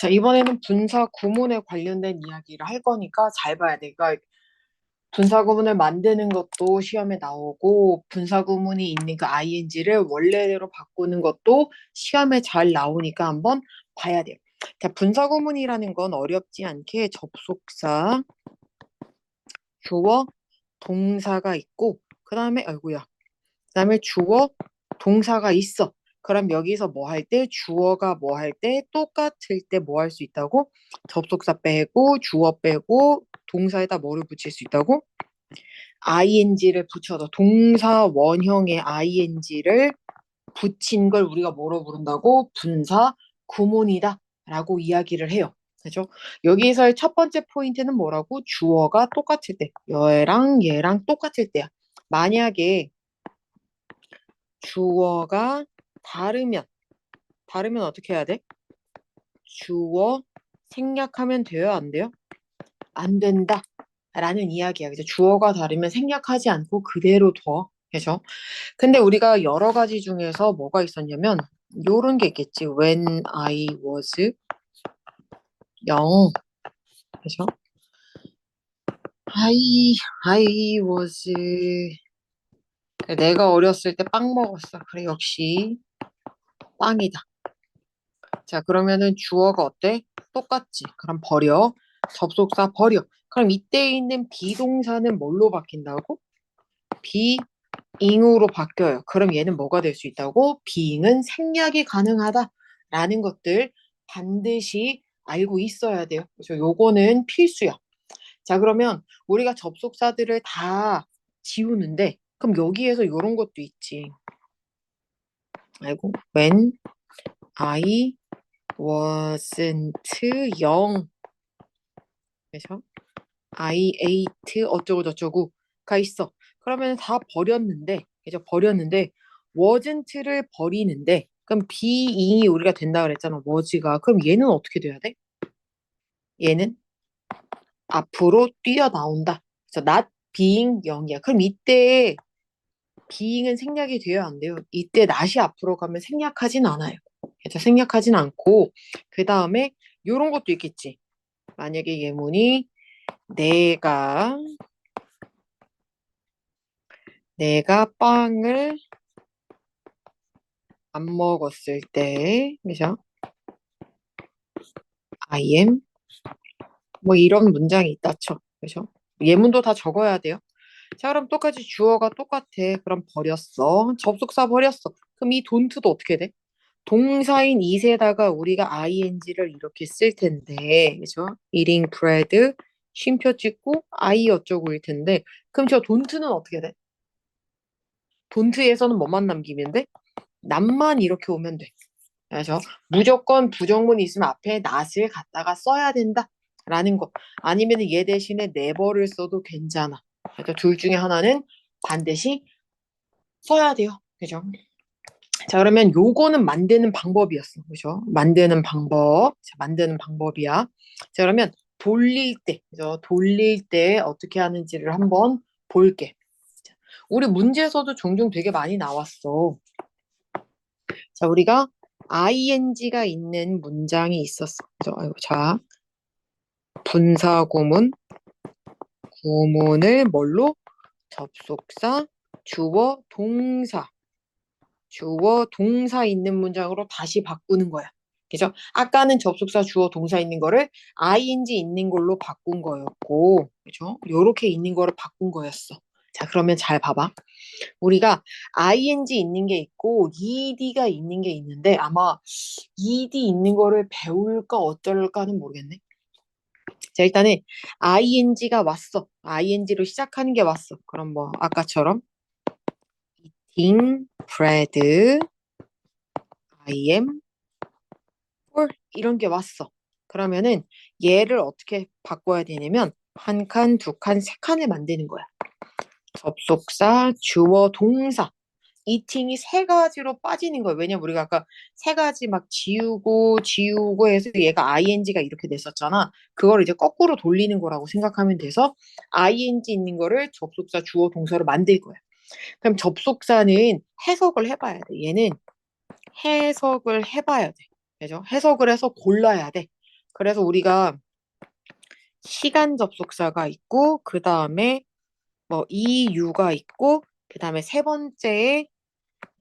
자, 이번에는 분사 구문에 관련된 이야기를 할 거니까 잘 봐야 돼. 그러니까 분사 구문을 만드는 것도 시험에 나오고 분사 구문이 있는 그 ing를 원래대로 바꾸는 것도 시험에 잘 나오니까 한번 봐야 돼요. 자, 분사 구문이라는 건 어렵지 않게 접속사, 주어, 동사가 있고 그다음에 아이고야. 그다음에 주어, 동사가 있어. 그럼 여기서 뭐 할 때, 주어가 뭐 할 때, 똑같을 때 뭐 할 수 있다고? 접속사 빼고, 주어 빼고, 동사에다 뭐를 붙일 수 있다고? ing를 붙여서 동사 원형의 ing를 붙인 걸 우리가 뭐로 부른다고? 분사 구문이다 라고 이야기를 해요. 그죠? 여기서의 첫 번째 포인트는 뭐라고? 주어가 똑같을 때. 얘랑 똑같을 때야. 만약에 주어가 다르면 어떻게 해야 돼? 주어 생략하면 돼요, 안 돼요? 안 된다. 라는 이야기야. 그죠? 주어가 다르면 생략하지 않고 그대로 둬. 그죠? 근데 우리가 여러 가지 중에서 뭐가 있었냐면, 요런 게 있겠지. When I was young. 그죠? I was. 내가 어렸을 때 빵 먹었어. 그래, 역시 빵이다. 자, 그러면은 주어가 어때? 똑같지. 그럼 버려. 접속사 버려. 그럼 이때 있는 비동사는 뭘로 바뀐다고? being으로 바뀌어요. 그럼 얘는 뭐가 될 수 있다고? being은 생략이 가능하다라는 것들 반드시 알고 있어야 돼요. 그래서 요거는 필수야. 자, 그러면 우리가 접속사들을 다 지우는데 그럼 여기에서 요런 것도 있지. 아이고, when I wasn't young. 그래서 I ate 어쩌고 저쩌고가 있어. 그러면 다 버렸는데, 그죠? 버렸는데 wasn't를 버리는데 그럼 being이 우리가 된다 그랬잖아. was가. 그럼 얘는 어떻게 돼야 돼? 얘는 앞으로 뛰어나온다. 그래서 not being young이야. 그럼 이때 being은 생략이 돼야 안 돼요. 이때 not이 앞으로 가면 생략하진 않아요. 그래서 생략하진 않고 그 다음에 요런 것도 있겠지. 만약에 예문이 내가 내가 빵을 안 먹었을 때, 그죠? I am 뭐 이런 문장이 있다 쳐, 그죠? 예문도 다 적어야 돼요. 자, 그럼 똑같이 주어가 똑같아. 그럼 버렸어. 접속사 버렸어. 그럼 이 don't도 어떻게 돼? 동사인 it에다가 우리가 ing를 이렇게 쓸 텐데, 그죠? eating bread, 쉼표 찍고 I 어쩌고일 텐데, 그럼 저 don't는 어떻게 돼? don't에서는 뭐만 남기면 돼? 남만 이렇게 오면 돼. 그래서 무조건 부정문이 있으면 앞에 not을 갖다가 써야 된다라는 거. 아니면 얘 대신에 never를 써도 괜찮아. 그래서 둘 중에 하나는 반드시 써야 돼요. 그죠? 자, 그러면 요거는 만드는 방법이었어. 그죠? 만드는 방법. 자, 만드는 방법이야. 자, 그러면 돌릴 때, 그죠? 돌릴 때 어떻게 하는지를 한번 볼게. 자, 우리 문제에서도 종종 되게 많이 나왔어. 자, 우리가 ing가 있는 문장이 있었어. 그죠? 아이고, 자, 분사구문, 구문을 뭘로? 접속사, 주어, 동사 있는 문장으로 다시 바꾸는 거야. 그죠? 아까는 접속사, 주어, 동사 있는 거를 ing 있는 걸로 바꾼 거였고, 그죠? 요렇게 있는 거를 바꾼 거였어. 자, 그러면 잘 봐봐. 우리가 ing 있는 게 있고 ed가 있는 게 있는데 아마 ed 있는 거를 배울까 어쩔까는 모르겠네. 자, 일단은 ing가 왔어. ing로 시작하는 게 왔어. 그럼 뭐 아까처럼 eating bread, I am full 이런 게 왔어. 그러면은 얘를 어떻게 바꿔야 되냐면 한 칸, 두 칸, 세 칸을 만드는 거야. 접속사, 주어, 동사. 이팅이 세 가지로 빠지는 거예요. 왜냐면 우리가 아까 세 가지 막 지우고 해서 얘가 ing가 이렇게 됐었잖아. 그걸 이제 거꾸로 돌리는 거라고 생각하면 돼서 ing 있는 거를 접속사, 주어, 동사로 만들 거야. 그럼 접속사는 해석을 해봐야 돼. 얘는 해석을 해봐야 돼. 그죠? 해석을 해서 골라야 돼. 그래서 우리가 시간 접속사가 있고 그 다음에 뭐 이유가 있고 그 다음에 세 번째에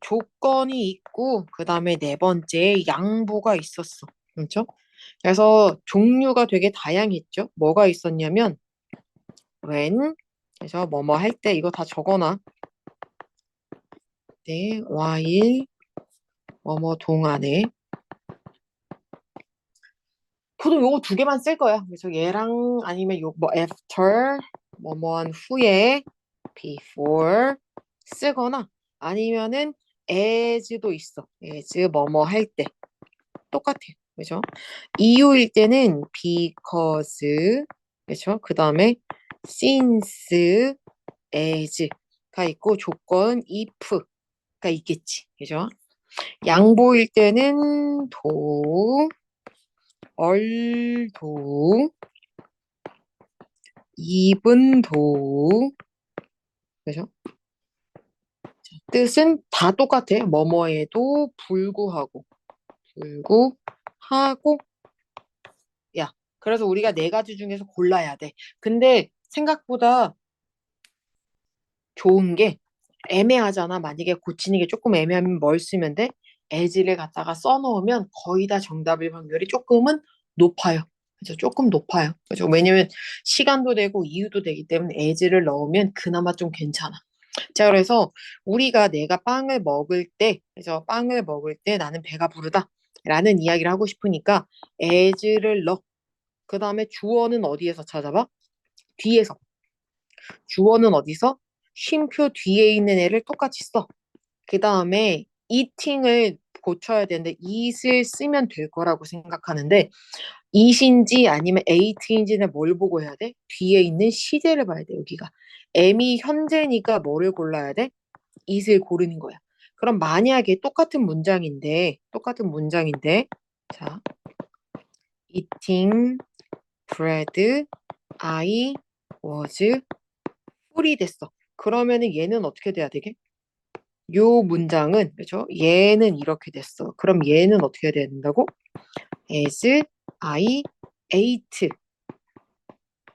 조건이 있고 그 다음에 네 번째에 양보가 있었어. 그렇죠? 그래서 종류가 되게 다양했죠. 뭐가 있었냐면 when 그래서 뭐뭐 할 때 이거 다 적어놔. 네, while 뭐뭐 동안에 보통 요거 두 개만 쓸 거야. 그래서 얘랑 아니면 요 뭐 after 뭐뭐한 후에 before 쓰거나 아니면은 as도 있어. as 뭐뭐 할 때 똑같아. 그죠? 이유일 때는 because 그죠? 그 다음에 since as가 있고 조건 if가 있겠지. 그죠? 양보일 때는 얼도 이분도 그죠? 뜻은 다 똑같아. 뭐뭐에도 불구하고 야. 그래서 우리가 네 가지 중에서 골라야 돼. 근데 생각보다 좋은 게 애매하잖아. 만약에 고치는 게 조금 애매하면 뭘 쓰면 돼? as를 갖다가 써놓으면 거의 다 정답일 확률이 조금은 높아요. 그죠? 조금 높아요. 그죠? 왜냐면 시간도 되고 이유도 되기 때문에 as를 넣으면 그나마 좀 괜찮아. 자, 그래서 우리가 내가 빵을 먹을 때, 그래서 빵을 먹을 때 나는 배가 부르다. 라는 이야기를 하고 싶으니까 as를 넣어. 그 다음에 주어는 어디에서 찾아봐? 뒤에서. 주어는 어디서? 쉼표 뒤에 있는 애를 똑같이 써. 그 다음에 eating을 고쳐야 되는데 eat을 쓰면 될 거라고 생각하는데 it인지 아니면 ate인지는 뭘 보고 해야 돼? 뒤에 있는 시제를 봐야 돼, 여기가. M이 현재니까 뭐를 골라야 돼? it을 고르는 거야. 그럼 만약에 똑같은 문장인데 자, eating bread I was full이 됐어. 그러면은 얘는 어떻게 돼야 되게? 요 문장은 그죠? 얘는 이렇게 됐어. 그럼 얘는 어떻게 해야 된다고? as I ate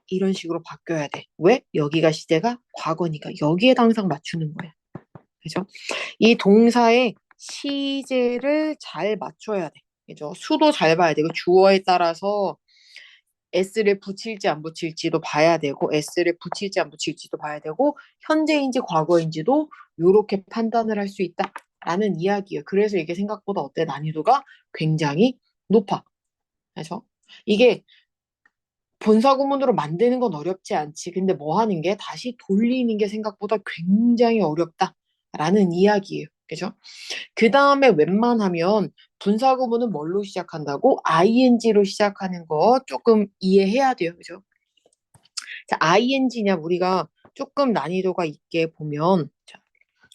이런 식으로 바뀌어야 돼. 왜? 여기가 시제가 과거니까 여기에다 항상 맞추는 거야. 그죠? 이 동사의 시제를 잘 맞춰야 돼. 그죠? 수도 잘 봐야 되고 주어에 따라서 s를 붙일지 안 붙일지도 봐야 되고 s를 붙일지 안 붙일지도 봐야 되고 현재인지 과거인지도 이렇게 판단을 할 수 있다라는 이야기예요. 그래서 이게 생각보다 어때? 난이도가 굉장히 높아. 그래서 이게 본사구문으로 만드는 건 어렵지 않지. 근데 뭐 하는 게 다시 돌리는 게 생각보다 굉장히 어렵다라는 이야기예요. 그죠? 그 다음에 웬만하면 분사구문은 뭘로 시작한다고? ing로 시작하는 거 조금 이해해야 돼요. 그죠? 자, ing냐 우리가 조금 난이도가 있게 보면 자,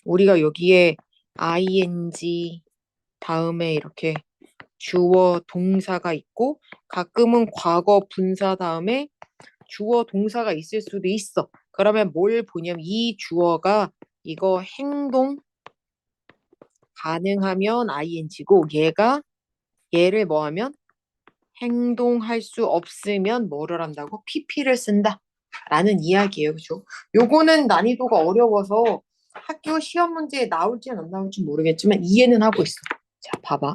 우리가 여기에 ing 다음에 이렇게 주어 동사가 있고 가끔은 과거 분사 다음에 주어 동사가 있을 수도 있어. 그러면 뭘 보냐면 이 주어가 이거 행동 가능하면 ing고 얘를 뭐 하면 행동할 수 없으면 뭐를 한다고? pp를 쓴다. 라는 이야기예요. 그죠? 요거는 난이도가 어려워서 학교 시험 문제에 나올지는 안 나올지 모르겠지만 이해는 하고 있어. 자, 봐봐.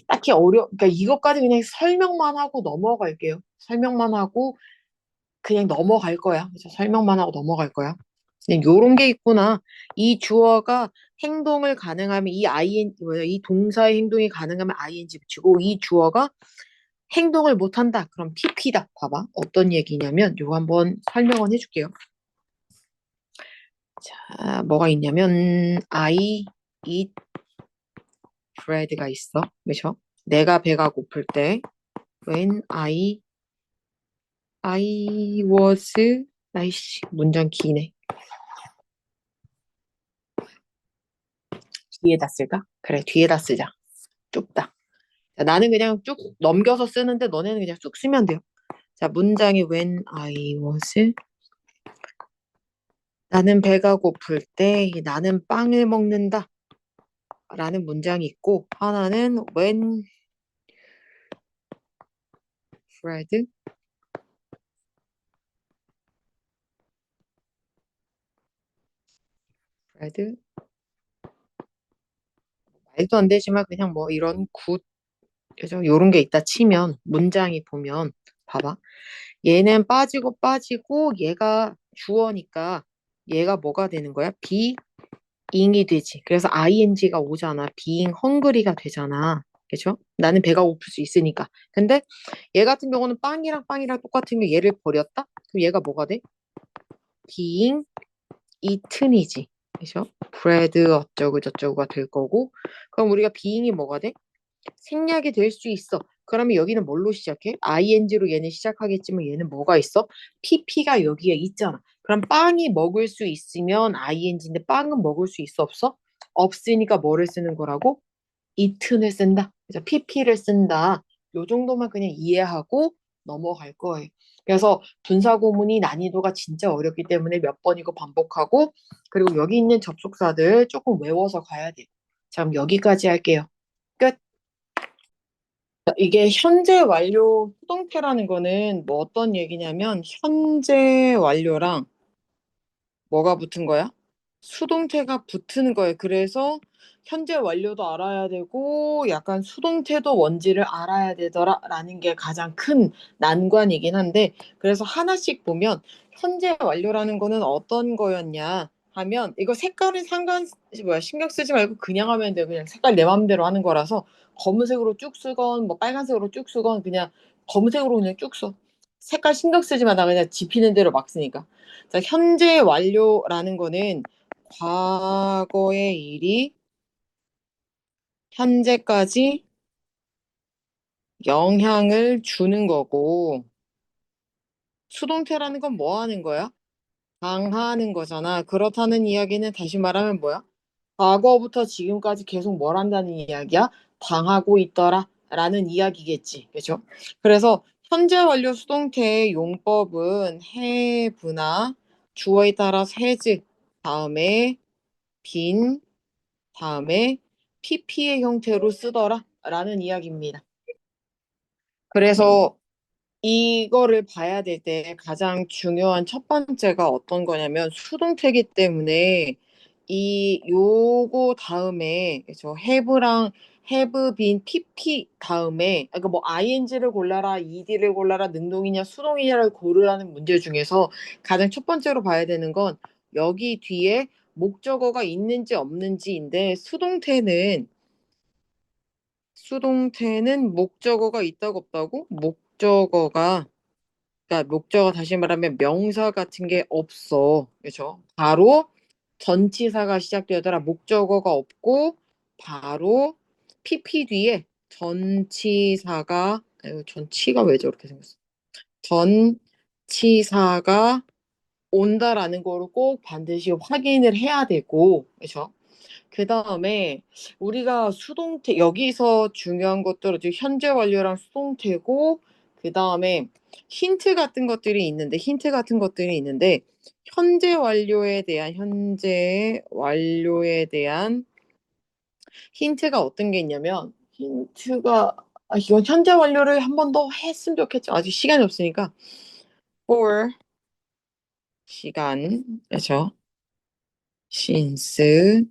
딱히 그러니까 이것까지 그냥 설명만 하고 넘어갈게요. 설명만 하고 그냥 넘어갈 거야. 그래서 설명만 하고 넘어갈 거야. 그냥 요런 게 있구나. 이 주어가 행동을 가능하면 이 동사의 행동이 가능하면 ing 붙이고 이 주어가 행동을 못 한다. 그럼 pp다. 봐봐. 어떤 얘기냐면 요거 한번 설명을 해줄게요. 자, 뭐가 있냐면 I eat bread가 있어. 그죠? 내가 배가 고플 때 when I was 아이씨 문장 기네. 뒤에다 쓸까? 그래 뒤에다 쓰자. 좁다. 자, 나는 그냥 쭉 넘겨서 쓰는데 너네는 그냥 쭉 쓰면 돼요. 자 문장이 when I was 나는 배가 고플 때 나는 빵을 먹는다 라는 문장이 있고 하나는 when bread, bread. 말도 안 되지만 그냥 뭐 이런 굿, 그죠? 요런 게 있다 치면 문장이 보면 봐봐. 얘는 빠지고 빠지고 얘가 주어니까 얘가 뭐가 되는 거야? being이 되지. 그래서 ing가 오잖아. being hungry가 되잖아. 그죠? 나는 배가 고플 수 있으니까. 근데 얘 같은 경우는 빵이랑 똑같은 게 얘를 버렸다? 그럼 얘가 뭐가 돼? being eaten이지. 그죠? bread 어쩌고 저쩌고가 될 거고. 그럼 우리가 being이 뭐가 돼? 생략이 될 수 있어. 그러면 여기는 뭘로 시작해? ing로 얘는 시작하겠지만 얘는 뭐가 있어? pp가 여기에 있잖아. 그럼 빵이 먹을 수 있으면 ing인데 빵은 먹을 수 있어 없어? 없으니까 뭐를 쓰는 거라고? eaten을 쓴다. 그래서 pp를 쓴다. 요 정도만 그냥 이해하고 넘어갈 거예요. 그래서 분사구문이 난이도가 진짜 어렵기 때문에 몇 번이고 반복하고 그리고 여기 있는 접속사들 조금 외워서 가야 돼요. 자, 그럼 여기까지 할게요. 끝. 이게 현재 완료 수동태라는 거는 뭐 어떤 얘기냐면 현재 완료랑 뭐가 붙은 거야? 수동태가 붙는 거예요. 그래서 현재 완료도 알아야 되고 약간 수동태도 원지를 알아야 되더라라는 게 가장 큰 난관이긴 한데 그래서 하나씩 보면 현재 완료라는 거는 어떤 거였냐 하면 이거 색깔은 신경 쓰지 말고 그냥 하면 돼요. 그냥 색깔 내 마음대로 하는 거라서 검은색으로 쭉 쓰건 뭐 빨간색으로 쭉 쓰건 그냥 검은색으로 그냥 쭉 써. 색깔 신경 쓰지 마. 나 그냥 지피는 대로 막 쓰니까. 자, 현재 완료라는 거는 과거의 일이 현재까지 영향을 주는 거고, 수동태라는 건 뭐 하는 거야? 당하는 거잖아. 그렇다는 이야기는 다시 말하면 뭐야? 과거부터 지금까지 계속 뭘 한다는 이야기야? 당하고 있더라. 라는 이야기겠지. 그죠? 그래서 현재 완료 수동태의 용법은 have나 주어에 따라서 has 다음에 빈 다음에 pp의 형태로 쓰더라 라는 이야기입니다. 그래서 이거를 봐야 될 때 가장 중요한 첫 번째가 어떤 거냐면 수동태이기 때문에 이 요거 다음에 저 have랑 have been pp 다음에 그러니까 뭐 ing를 골라라 ed를 골라라 능동이냐 수동이냐를 고르라는 문제 중에서 가장 첫 번째로 봐야 되는 건 여기 뒤에 목적어가 있는지 없는지인데 수동태는 목적어가 있다고 없다고? 그러니까 목적어 다시 말하면 명사 같은 게 없어. 그렇죠? 바로 전치사가 시작되더라. 목적어가 없고 바로 PP 뒤에 전치사가 아유, 전치가 왜 저렇게 생겼어? 전치사가 온다라는 거를 꼭 반드시 확인을 해야 되고, 그렇죠? 그 다음에 우리가 수동태 여기서 중요한 것들은 지금 현재 완료랑 수동태고 그 다음에 힌트 같은 것들이 있는데 현재 완료에 대한 힌트가 어떤 게 있냐면 이건 현재 완료를 한 번 더 했으면 좋겠죠. 아직 시간이 없으니까 for 시간 그렇죠. since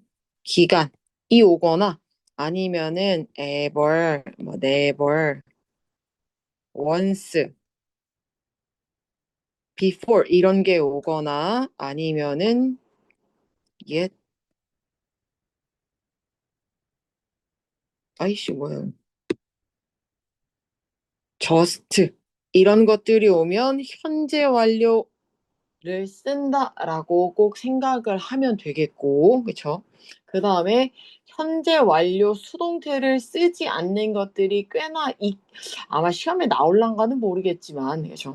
기간이 오거나 아니면은 ever, 뭐 never, once, before 이런 게 오거나 아니면은 yet, 아이씨 뭐야, just 이런 것들이 오면 현재 완료를 쓴다라고 꼭 생각을 하면 되겠고, 그쵸? 그 다음에 현재 완료 수동태를 쓰지 않는 것들이 아마 시험에 나올란가는 모르겠지만, 그죠?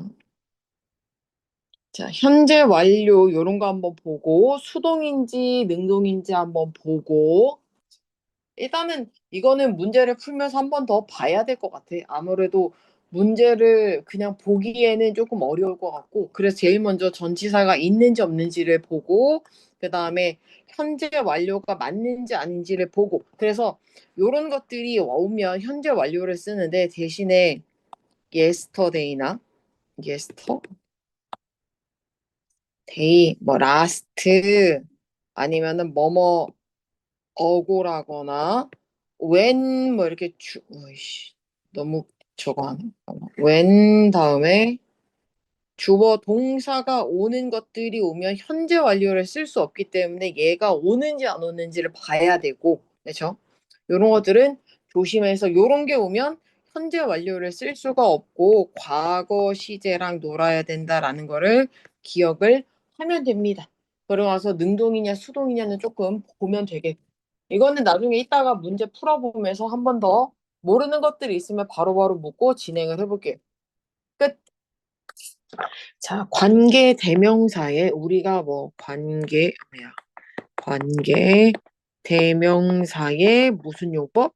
자, 현재 완료 요런 거 한번 보고 수동인지 능동인지 한번 보고 일단은 이거는 문제를 풀면서 한번 더 봐야 될 것 같아. 아무래도 문제를 그냥 보기에는 조금 어려울 것 같고 그래서 제일 먼저 전치사가 있는지 없는지를 보고 그 다음에 현재 완료가 맞는지 아닌지를 보고 그래서 요런 것들이 오면 현재 완료를 쓰는데 대신에 yesterday나 yesterday, 뭐 last 아니면은 뭐뭐 어고라거나 when 뭐 이렇게 어이씨, 너무 저거 하네. when 다음에 주어 동사가 오는 것들이 오면 현재 완료를 쓸 수 없기 때문에 얘가 오는지 안 오는지를 봐야 되고, 그렇죠? 이런 것들은 조심해서 요런 게 오면 현재 완료를 쓸 수가 없고 과거 시제랑 놀아야 된다라는 거를 기억을 하면 됩니다. 그러고 능동이냐 수동이냐는 조금 보면 되겠고, 이거는 나중에 이따가 문제 풀어보면서 한 번 더 모르는 것들이 있으면 바로바로 묻고 진행을 해볼게요. 끝. 자, 관계 대명사에 우리가 뭐 관계 대명사의 무슨 용법?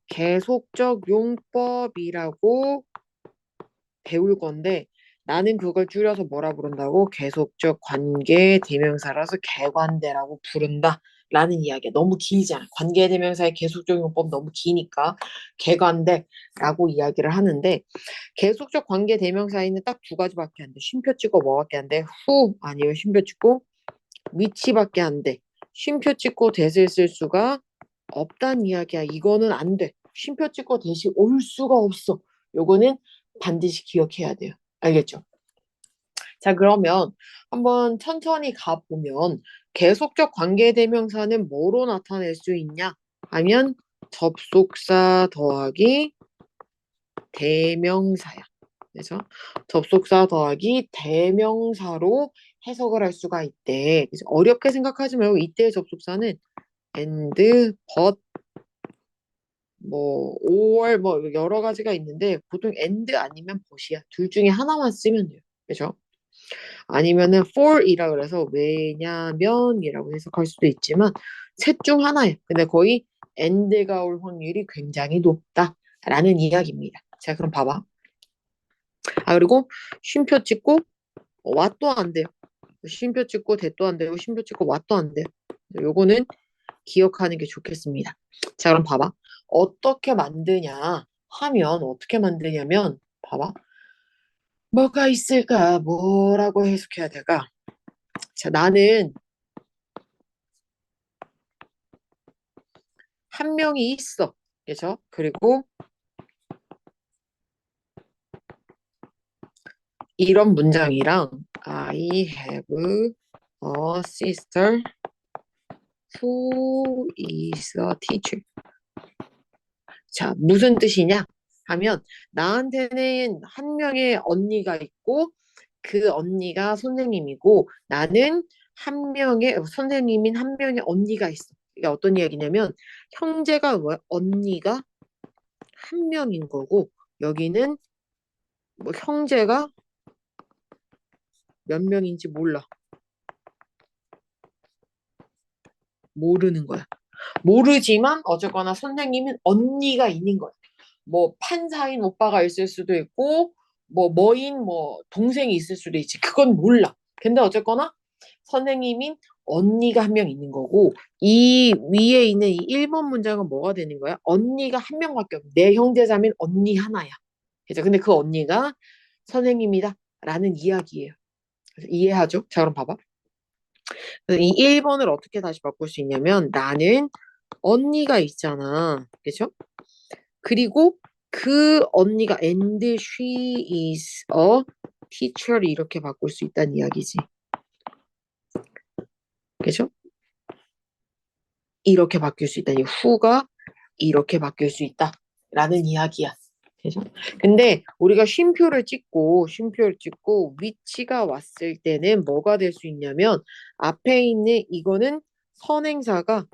계속적 용법이라고 배울 건데 나는 그걸 줄여서 뭐라 부른다고? 계속적 관계 대명사라서 개관대라고 부른다 라는 이야기야. 너무 길잖아. 관계 대명사의 계속적 용법 너무 기니까 개관대라고 이야기를 하는데, 계속적 관계 대명사에는 딱 두 가지밖에 안 돼. 쉼표 찍고 뭐밖에 안 돼? 후 아니면 쉼표 찍고 위치밖에 안 돼. 쉼표 찍고 대을 쓸 수가 없단 이야기야. 이거는 안 돼. 쉼표 찍고 대시 올 수가 없어. 요거는 반드시 기억해야 돼요. 알겠죠? 자, 그러면 한번 천천히 가보면 계속적 관계대명사는 뭐로 나타낼 수 있냐 하면 접속사 더하기 대명사야. 그래서 접속사 더하기 대명사로 해석을 할 수가 있대. 그래서 어렵게 생각하지 말고 이때의 접속사는 and, but, 뭐 or 뭐 여러 가지가 있는데 보통 and 아니면 but이야. 둘 중에 하나만 쓰면 돼요. 그죠? 아니면은 for이라 그래서 왜냐면이라고 해석할 수도 있지만 셋 중 하나예요. 근데 거의 and가 올 확률이 굉장히 높다라는 이야기입니다. 자, 그럼 봐봐. 그리고 쉼표 찍고 what도 안 돼요. 쉼표 찍고 that도 안 되고 쉼표 찍고 what도 안 돼요. 요거는 기억하는 게 좋겠습니다. 자, 그럼 봐봐. 어떻게 만드냐 하면 어떻게 만드냐면 봐봐. 뭐가 있을까? 뭐라고 해석해야 될까? 자, 나는 한 명이 있어. 그죠? 그리고 이런 문장이랑 I have a sister who is a teacher. 자, 무슨 뜻이냐 하면 나한테는 한 명의 언니가 있고 그 언니가 선생님이고 나는 한 명의 선생님인 한 명의 언니가 있어. 이게 어떤 이야기냐면 형제가 뭐야? 언니가 한 명인 거고 여기는 뭐 형제가 몇 명인지 몰라. 모르는 거야. 모르지만 어쨌거나 선생님은 언니가 있는 거야. 뭐 판사인 오빠가 있을 수도 있고 뭐 뭐인 뭐 동생이 있을 수도 있지. 그건 몰라. 근데 어쨌거나 선생님인 언니가 한 명 있는 거고 이 위에 있는 이 1번 문장은 뭐가 되는 거야? 언니가 한 명밖에 없어. 내 형제자매는 언니 하나야. 그죠? 근데 그 언니가 선생님이다 라는 이야기예요. 그래서 이해하죠? 자, 그럼 봐봐. 이 1번을 어떻게 다시 바꿀 수 있냐면 나는 언니가 있잖아. 그죠? 그리고 그 언니가 and she is a teacher를 이렇게 바꿀 수 있다는 이야기지. 그죠? 이렇게 바뀔 수 있다니 who가 이렇게 바뀔 수 있다라는 이야기야. 그죠? 근데 우리가 쉼표를 찍고 위치가 왔을 때는 뭐가 될 수 있냐면 앞에 있는 이거는 선행사가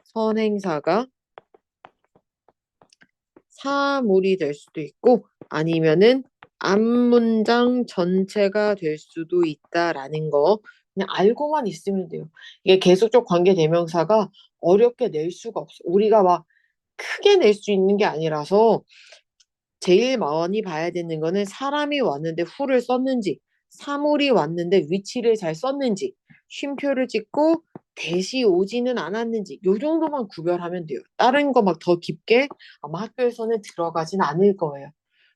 사물이 될 수도 있고 아니면은 앞문장 전체가 될 수도 있다라는 거 그냥 알고만 있으면 돼요. 이게 계속적 관계 대명사가 어렵게 낼 수가 없어. 우리가 막 크게 낼 수 있는 게 아니라서 제일 많이 봐야 되는 거는 사람이 왔는데 who를 썼는지, 사물이 왔는데 위치를 잘 썼는지, 쉼표를 찍고 대시 오지는 않았는지 요 정도만 구별하면 돼요. 다른 거 막 더 깊게 아마 학교에서는 들어가진 않을 거예요.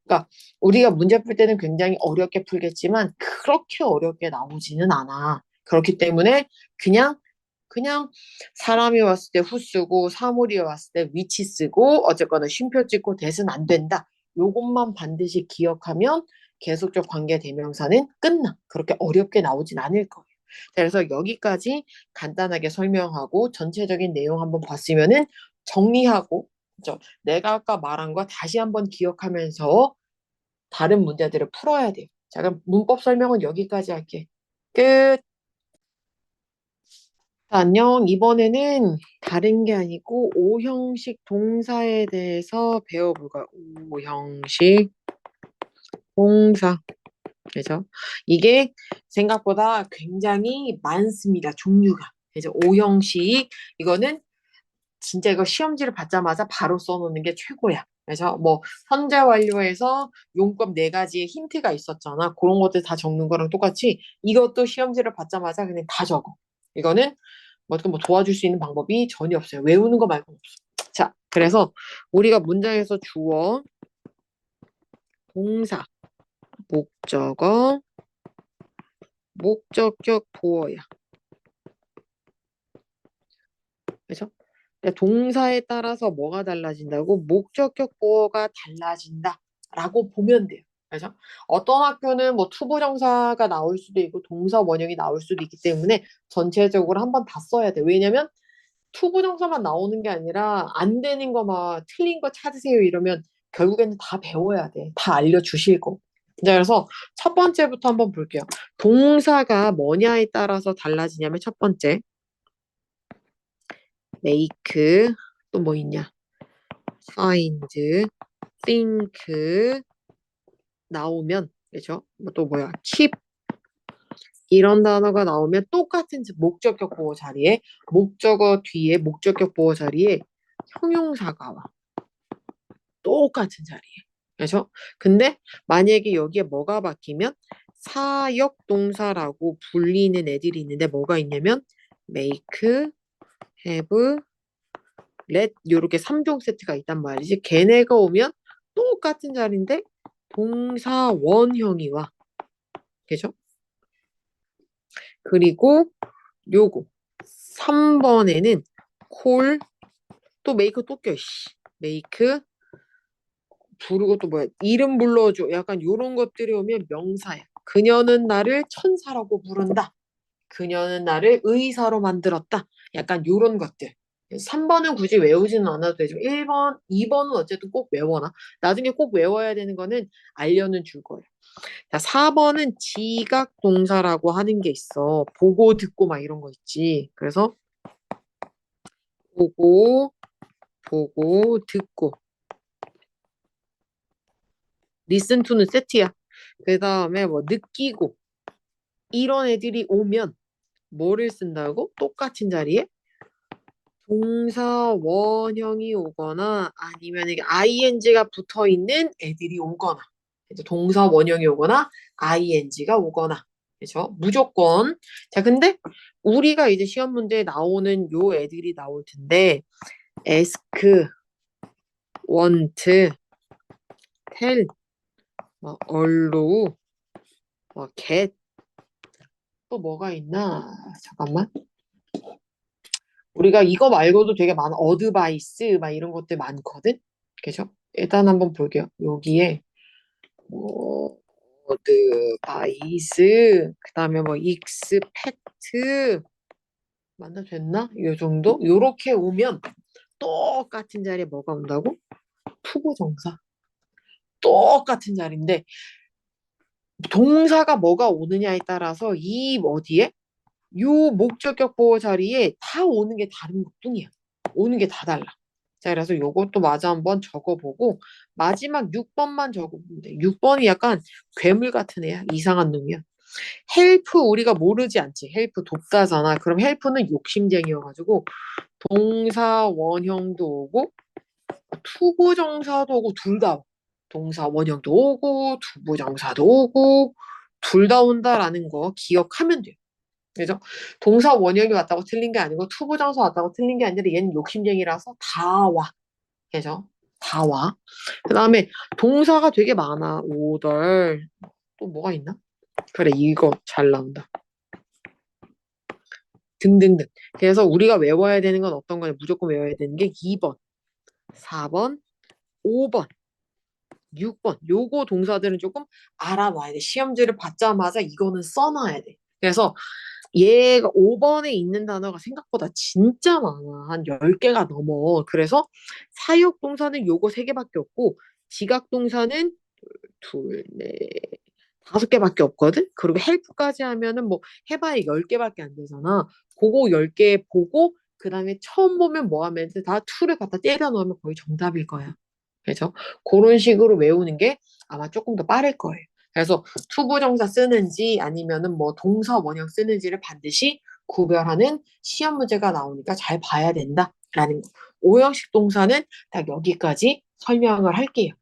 그러니까 우리가 문제 풀 때는 굉장히 어렵게 풀겠지만 그렇게 어렵게 나오지는 않아. 그렇기 때문에 그냥 그냥 사람이 왔을 때 후 쓰고 사물이 왔을 때 위치 쓰고 어쨌거나 쉼표 찍고 대은 안 된다. 요것만 반드시 기억하면 계속적 관계 대명사는 끝나. 그렇게 어렵게 나오진 않을 거예요. 그래서 여기까지 간단하게 설명하고 전체적인 내용 한번 봤으면은 정리하고 그죠? 내가 아까 말한 거 다시 한번 기억하면서 다른 문제들을 풀어야 돼요. 자, 그럼 문법 설명은 여기까지 할게. 끝. 자, 안녕. 이번에는 다른 게 아니고 오형식 동사에 대해서 배워볼 거야. 오형식 동사. 그죠? 이게 생각보다 굉장히 많습니다. 종류가. 그래서 오형식 이거는 진짜 이거 시험지를 받자마자 바로 써놓는 게 최고야. 그래서 뭐 현재 완료에서 용법 네 가지의 힌트가 있었잖아. 그런 것들 다 적는 거랑 똑같이 이것도 시험지를 받자마자 그냥 다 적어. 이거는 뭐 도와줄 수 있는 방법이 전혀 없어요. 외우는 거 말고는 없어. 자, 그래서 우리가 문장에서 주어, 동사, 목적어, 목적격 보어야. 그래서 동사에 따라서 뭐가 달라진다고? 목적격 보어가 달라진다라고 보면 돼요. 그래서 어떤 학교는 뭐 투부정사가 나올 수도 있고 동사 원형이 나올 수도 있기 때문에 전체적으로 한번 다 써야 돼. 왜냐면 투부정사만 나오는 게 아니라 안 되는 거 막 틀린 거 찾으세요 이러면 결국에는 다 배워야 돼. 다 알려주실 거. 자, 그래서 첫 번째부터 한번 볼게요. 동사가 뭐냐에 따라서 달라지냐면 첫 번째 make 또 뭐 있냐? find, think 나오면 그죠? 또 뭐야? keep 이런 단어가 나오면 똑같은 목적격 보호 자리에 목적어 뒤에 목적격 보호 자리에 형용사가 와. 똑같은 자리에. 그래서 근데 만약에 여기에 뭐가 바뀌면 사역 동사라고 불리는 애들이 있는데 뭐가 있냐면 make, have, let 요렇게 3종 세트가 있단 말이지. 걔네가 오면 똑같은 자리인데 동사 원형이 와. 그죠? 그리고 요거 3번에는 call 또 make 또 껴. make 부르고 또 뭐야 이름 불러줘 약간 요런 것들이 오면 명사야. 그녀는 나를 천사라고 부른다. 그녀는 나를 의사로 만들었다. 약간 요런 것들. 3번은 굳이 외우지는 않아도 되죠. 1번, 2번은 어쨌든 꼭 외워놔. 나중에 꼭 외워야 되는 거는 알려는 줄 거예요. 자, 4번은 지각 동사라고 하는 게 있어. 보고 듣고 막 이런 거 있지. 그래서 보고, 보고, 듣고. listen to는 세트야. 그 다음에 뭐 느끼고 이런 애들이 오면 뭐를 쓴다고? 똑같은 자리에 동사 원형이 오거나 아니면 이게 ing가 붙어 있는 애들이 오거나 그래서 동사 원형이 오거나 ing가 오거나 그렇죠? 무조건 자 근데 우리가 이제 시험 문제에 나오는 요 애들이 나올 텐데 ask, want, tell, 뭐 allow, 뭐 get 또 뭐가 있나 잠깐만 우리가 이거 말고도 되게 많아. 어드바이스 막 이런 것들 많거든. 그죠? 일단 한번 볼게요. 여기에 뭐 어드바이스 그다음에 뭐 익스펙트 맞나 됐나? 요 정도? 요렇게 오면 똑같은 자리에 뭐가 온다고? 투부정사. 똑같은 자리인데 동사가 뭐가 오느냐에 따라서 이 어디에 요 목적격 보호 자리에 다 오는 게 다른 것뿐이야. 오는 게 다 달라. 자, 그래서 요것도 마저 한번 적어보고 마지막 6번만 적어보면 돼. 6번이 약간 괴물 같은 애야. 이상한 놈이야. 헬프 우리가 모르지 않지. 헬프 독가잖아. 그럼 헬프는 욕심쟁이여가지고 동사 원형도 오고 투부정사도 오고 둘 다. 동사 원형도 오고 투부정사도 오고 둘 다 온다라는 거 기억하면 돼요. 그죠? 동사 원형이 왔다고 틀린 게 아니고 투부정사 왔다고 틀린 게 아니라 얘는 욕심쟁이라서 다 와. 그죠? 다 와. 그 다음에 동사가 되게 많아. 오덜. 또 뭐가 있나? 그래, 이거 잘 나온다. 등등등. 그래서 우리가 외워야 되는 건 어떤 거냐? 무조건 외워야 되는 게 2번, 4번, 5번, 6번. 요거 동사들은 조금 알아놔야 돼. 시험지를 받자마자 이거는 써놔야 돼. 그래서 얘가 5번에 있는 단어가 생각보다 진짜 많아. 한 10개가 넘어. 그래서 사역 동사는 요거 3개밖에 없고 지각 동사는 둘, 넷, 5개밖에 없거든? 그리고 헬프까지 하면은 뭐 해봐야 10개밖에 안 되잖아. 그거 10개 보고 그 다음에 처음 보면 뭐 하면 돼? 다 to를 갖다 때려 넣으면 거의 정답일 거야. 그래서 그런 식으로 외우는 게 아마 조금 더 빠를 거예요. 그래서 투부정사 쓰는지 아니면은 뭐 동사 원형 쓰는지를 반드시 구별하는 시험 문제가 나오니까 잘 봐야 된다라는 거. 오형식 동사는 딱 여기까지 설명을 할게요.